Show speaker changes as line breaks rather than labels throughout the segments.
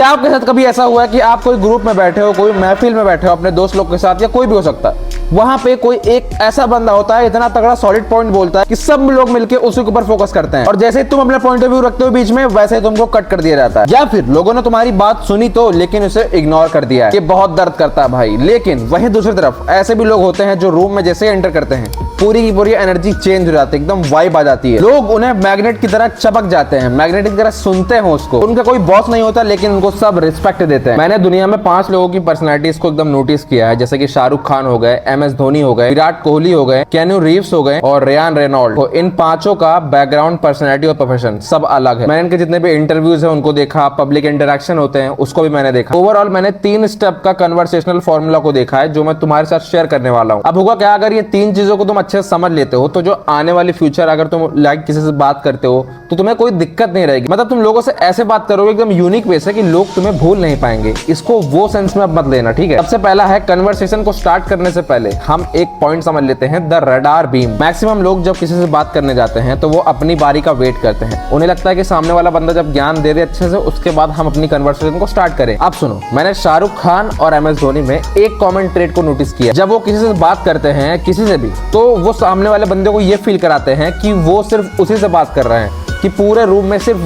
क्या आपके साथ कभी ऐसा हुआ है कि आप कोई ग्रुप में बैठे हो, कोई महफिल में बैठे हो अपने दोस्त लोग के साथ, या कोई भी हो सकता है, वहां पे कोई एक ऐसा बंदा होता है इतना तगड़ा सॉलिड पॉइंट बोलता है कि सब लोग मिलकर उसी के ऊपर फोकस करते हैं, और जैसे ही तुम अपने पॉइंट ऑफ व्यू रखते हो बीच में, वैसे ही तुमको कट कर दिया जाता है। या फिर लोगों ने तुम्हारी बात सुनी तो लेकिन उसे इग्नोर कर दिया है। ये बहुत दर्द करता है भाई। लेकिन वहीं दूसरी तरफ ऐसे भी लोग होते हैं जो रूम में जैसे एंटर करते हैं पूरी की पूरी एनर्जी चेंज हो जाती है, एकदम वाइब आ जाती है। लोग उन्हें मैग्नेट की तरह चपक जाते हैं, मैग्नेट की तरह सुनते हैं उसको। उनका कोई बॉस नहीं होता लेकिन उनको सब रिस्पेक्ट देते हैं। मैंने दुनिया में 5 लोगों की पर्सनैलिटीज को एकदम नोटिस किया है, जैसे कि शाहरुख खान हो गए, MS धोनी हो गए, विराट कोहली हो गए, केन्यू रीव्स हो गए और रियान रेनॉल्ड। तो इन 5 का बैकग्राउंड, पर्सनैलिटी और प्रोफेशन सब अलग है। मैंने इनके जितने भी इंटरव्यूज है उनको देखा, पब्लिक इंटरेक्शन होते हैं उसको भी मैंने देखा। ओवरऑल मैंने 3 स्टेप का कन्वर्सेशनल फॉर्मूला को देखा है जो मैं तुम्हारे साथ शेयर करने वाला हूँ। अब होगा क्या, अगर ये 3 चीजों को तुम अच्छे से समझ लेते हो तो जो आने वाली फ्यूचर अगर तुम लाइक किसी से बात करते हो तो तुम्हें कोई दिक्कत नहीं रहेगी। मतलब तुम लोगों से ऐसे बात करोगे एकदम यूनिक वे से कि लोग तुम्हें भूल नहीं पाएंगे। इसको वो सेंस में अब मत लेना, ठीक है। सबसे पहला है, कन्वर्सेशन को स्टार्ट करने से पहले हम एक पॉइंट समझ लेते हैं, द रडार बीम। मैक्सिमम लोग जब किसी से बात करने जाते हैं तो वो अपनी बारी का वेट करते हैं। उन्हें लगता है कि सामने वाला बंदा जब ज्ञान दे दे अच्छे से, उसके बाद हम अपनी कन्वर्सेशन को स्टार्ट करें। अब सुनो, मैंने शाहरुख खान और MS धोनी में एक कॉमन ट्रेड को नोटिस किया। जब वो किसी से बात करते हैं, किसी से भी, तो वो सामने वाले बंदे को ये फील कराते हैं कि वो सिर्फ उसी से बात कर रहे हैं, कि पूरे रूम में सिर्फ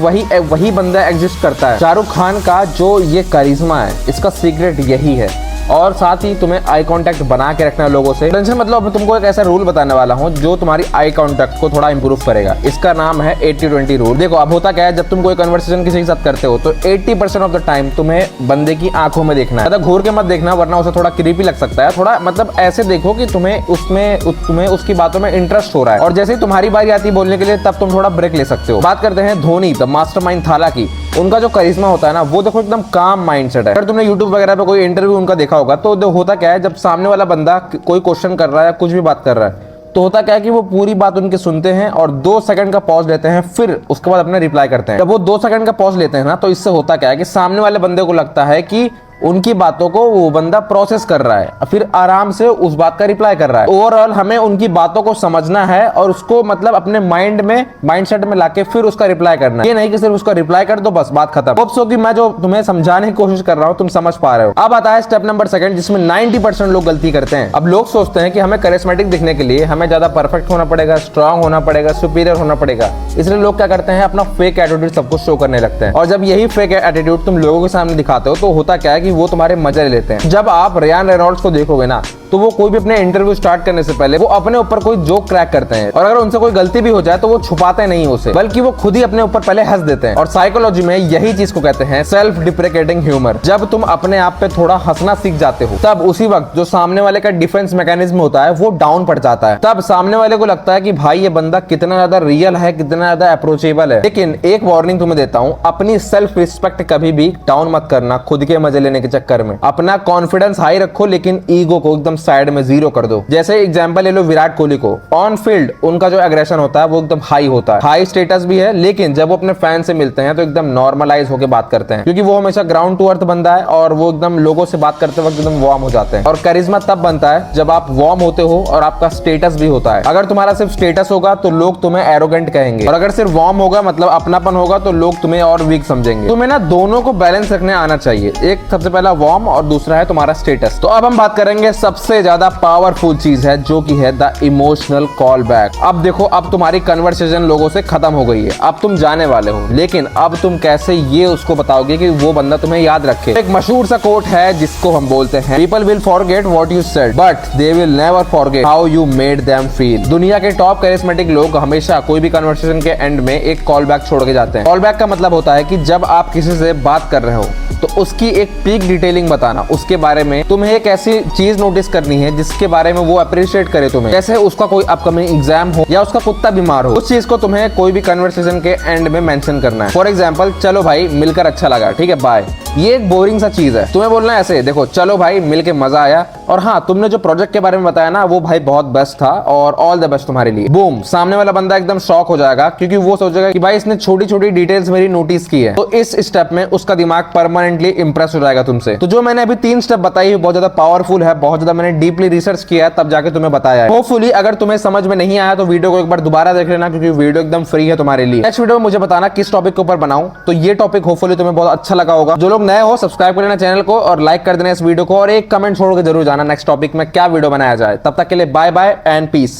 वही बंदा एग्जिस्ट करता है। शाहरुख खान का जो ये करिश्मा है, इसका सीक्रेट यही है। और साथ ही तुम्हें आई कांटेक्ट बना के रखना है लोगों से। टेंशन मतलब मैं तुमको एक ऐसा रूल बताने वाला हूँ जो तुम्हारी आई कांटेक्ट को थोड़ा इंप्रूव करेगा। इसका नाम है 80-20 रूल। देखो अब होता क्या है, जब तुम कोई कन्वर्सेशन किसी के साथ करते हो तो 80% ऑफ द टाइम तुम्हें बंदे की आंखों में देखना है। मतलब घूर के मत देखना, वरना उसे थोड़ा क्रीपी लग सकता है। थोड़ा मतलब ऐसे देखो कि तुम्हें उसकी बातों में इंटरेस्ट हो रहा है, और जैसे ही तुम्हारी बारी आती है बोलने के लिए तब तुम थोड़ा ब्रेक ले सकते हो। बात करते हैं धोनी, द मास्टरमाइंड थाला की। उनका जो करिश्मा होता है ना, वो देखो एकदम काम माइंडसेट है। अगर तुमने यूट्यूब वगैरह पे कोई इंटरव्यू उनका देखा होगा तो होता क्या है, जब सामने वाला बंदा कोई क्वेश्चन कर रहा है या कुछ भी बात कर रहा है तो होता क्या है कि वो पूरी बात उनकी सुनते हैं और 2 सेकंड का पॉज लेते हैं, फिर उसके बाद अपने रिप्लाई करते हैं। जब वो 2 सेकंड का पॉज लेते हैं ना, तो इससे होता क्या है कि सामने वाले बंदे को लगता है कि उनकी बातों को वो बंदा प्रोसेस कर रहा है, फिर आराम से उस बात का रिप्लाई कर रहा है। ओवरऑल हमें उनकी बातों को समझना है और उसको मतलब अपने माइंडसेट में लाके फिर उसका रिप्लाई करना है। ये नहीं कि सिर्फ उसका रिप्लाई कर दो बस बात खत्म। होप सो कि मैं जो तुम्हें समझाने की कोशिश कर रहा हूँ तुम समझ पा रहे हो। अब आता है स्टेप नंबर 2, जिसमें 90% लोग गलती करते हैं। अब लोग सोचते हैं कि हमें करिश्मेटिक दिखने के लिए हमें ज्यादा परफेक्ट होना पड़ेगा, स्ट्रांग होना पड़ेगा, सुपीरियर होना पड़ेगा। इसलिए लोग क्या करते हैं, अपना फेक एटीट्यूड सबको शो करने लगते हैं। और जब यही फेक एटीट्यूड तुम लोगों के सामने दिखाते हो तो होता क्या है कि वो तुम्हारे मजे लेते हैं। जब आप रियान रेनॉल्ड्स को देखोगे ना, तो वो कोई भी अपने इंटरव्यू स्टार्ट करने से पहले वो अपने ऊपर कोई जोक क्रैक करते हैं, और अगर उनसे कोई गलती भी हो जाए तो वो छुपाते नहीं उसे, बल्कि वो खुद ही अपने ऊपर पहले हंस देते हैं। और साइकोलॉजी में यही चीज को कहते हैं सेल्फ डिप्रेकेटिंग ह्यूमर। जब तुम अपने आप पे थोड़ा हंसना सीख जाते हो, तब उसी वक्त जो सामने वाले का डिफेंस मैकेनिज्म होता है वो डाउन पड़ जाता है। तब सामने वाले को लगता है कि भाई ये बंदा कितना ज्यादा रियल है, कितना ज्यादा अप्रोचेबल है। लेकिन एक वार्निंग तुम्हें देता हूँ, अपनी सेल्फ रिस्पेक्ट कभी भी डाउन मत करना खुद के मजे लेने के चक्कर में। अपना कॉन्फिडेंस हाई रखो लेकिन ईगो को एकदम साइड में 0 कर दो। जैसे एग्जांपल ले लो विराट कोहली को। ऑन फील्ड उनका जो एग्रेशन होता है वो एकदम हाई होता है, हाई स्टेटस भी है, लेकिन जब वो अपने फैन से मिलते हैं तो एकदम नॉर्मलाइज होकर बात करते हैं, क्योंकि वो हमेशा ग्राउंड टू अर्थ बंदा है और वो एकदम लोगों से बात करते वक्त एकदम वार्म हो जाते हैं। और करिश्मा तब बनता है जब आप वार्म होते हो और आपका स्टेटस भी होता है। अगर तुम्हारा सिर्फ स्टेटस होगा तो लोग तुम्हें एरोगेंट कहेंगे, और अगर सिर्फ वार्म होगा मतलब अपनापन होगा तो लोग तुम्हें और वीक समझेंगे। तुम्हें ना दोनों को बैलेंस रखने आना चाहिए। एक सबसे पहला वार्म और दूसरा है तुम्हारा स्टेटस। तो अब हम बात करेंगे सबसे ज्यादा पावरफुल चीज है जो कि है द इमोशनल कॉल बैक। अब देखो, अब तुम्हारी कन्वर्सेशन लोगों से खत्म हो गई है, अब तुम जाने वाले हो, लेकिन अब तुम कैसे ये उसको बताओगे कि वो बंदा तुम्हें याद रखे। एक मशहूर सा कोट है जिसको हम बोलते हैं, people will forget what you said but they will never forget how you made them feel. दुनिया के टॉप करिश्मेटिक लोग हमेशा कोई भी कन्वर्सेशन के एंड में एक कॉल बैक छोड़ के जाते हैं। कॉल बैक का मतलब होता है कि जब आप किसी से बात कर रहे हो तो उसकी एक पीक डिटेलिंग बताना, उसके बारे में तुम्हें एक ऐसी चीज नोटिस करनी है जिसके बारे में वो अप्रिशिएट करे तुम्हें। जैसे उसका कोई अपकमिंग एग्जाम हो या उसका कुत्ता बीमार हो, उस चीज को तुम्हें कोई भी कन्वर्सेशन के एंड में मेंशन करना है। फॉर एग्जांपल, चलो भाई मिलकर अच्छा लगा, ठीक है बाय। ये एक बोरिंग सा चीज है, तुम्हें बोलना है ऐसे, देखो चलो भाई मिलके मजा आया, और हाँ, तुमने जो प्रोजेक्ट के बारे में बताया ना, वो भाई बहुत बेस्ट था और ऑल द बेस्ट तुम्हारे लिए। बूम, सामने वाला बंदा एकदम शॉक हो जाएगा, क्योंकि वो सोचेगा कि भाई इसने छोटी छोटी डिटेल्स मेरी नोटिस की है। तो इस स्टेप में उसका दिमाग परमानेंटली इंप्रेस हो जाएगा तुमसे। तो जो मैंने अभी 3 स्टेप बताई बहुत ज्यादा पावरफुल है, बहुत ज्यादा मैंने डीपली रिसर्च किया है, तब जाके तुम्हें बताया है। होपफुली अगर तुम्हें समझ में नहीं आया तो वीडियो को एक बार दोबारा देख लेना, क्योंकि वीडियो एकदम फ्री है तुम्हारे लिए। नेक्स्ट वीडियो में मुझे बताना किस टॉपिक के ऊपर बनाऊं, तो ये टॉपिक होपफुली तुम्हें बहुत अच्छा लगा होगा। जो लोग नए हो सब्सक्राइब कर लेना चैनल को और लाइक कर देना इस वीडियो को, और एक कमेंट छोड़ के जरूर जाना नेक्स्ट टॉपिक में क्या वीडियो बनाया जाए। तब तक के लिए बाय बाय एंड पीस।